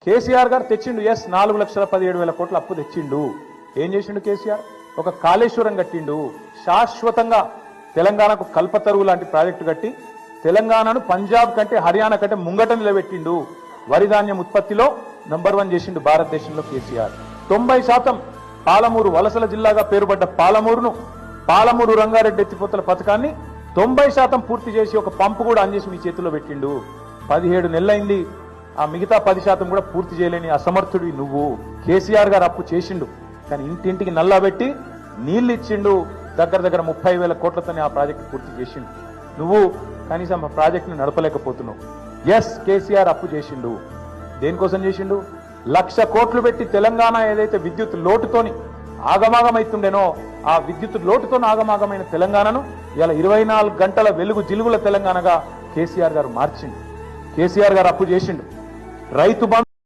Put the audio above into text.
కేసీఆర్ గారు తెచ్చిండు. ఎస్ 4,17,000 కోట్ల అప్పు తెచ్చిండు. ఏం చేసిండు కేసీఆర్? ఒక కాళేశ్వరం కట్టిండు. శాశ్వతంగా తెలంగాణకు కల్పతరువు లాంటి ప్రాజెక్టు కట్టి తెలంగాణను పంజాబ్ కంటే హర్యానా కంటే ముంగట నిలబెట్టిండు. వరి ధాన్యం ఉత్పత్తిలో నంబర్ 1 చేసిండు భారతదేశంలో కేసీఆర్. 90% పాలమూరు వలసల జిల్లాగా పేరుపడ్డ పాలమూరు రంగారెడ్డి ఎత్తిపోతల పథకాన్ని 90% పూర్తి చేసి ఒక పంపు కూడా ఆన్ చేసి మీ చేతిలో పెట్టిండు. 17 నెలలైంది. ఆ మిగతా 10% కూడా పూర్తి చేయలేని అసమర్థుడి నువ్వు. కేసీఆర్ గారు అప్పు చేసిండు, కానీ ఇంటింటికి నల్లా పెట్టి నీళ్లు ఇచ్చిండు. దగ్గర 30,000 కోట్లతోనే ఆ ప్రాజెక్టు పూర్తి చేసిండు. నువ్వు కనీసం ఆ ప్రాజెక్టును నడపలేకపోతున్నావు. ఎస్ కేసీఆర్ అప్పు చేసిండు. దేనికోసం చేసిండు? 1,00,000 కోట్లు పెట్టి తెలంగాణ ఏదైతే విద్యుత్ లోటుతోని ఆగమాగమైతుండేనో ఆ విద్యుత్ లోటుతో ఆగమాగమైన తెలంగాణను ఇలా 24 గంటల వెలుగు జిలుగుల తెలంగాణగా కేసీఆర్ గారు మార్చిండు. కేసీఆర్ గారు అప్పు చేసిండు. రైతు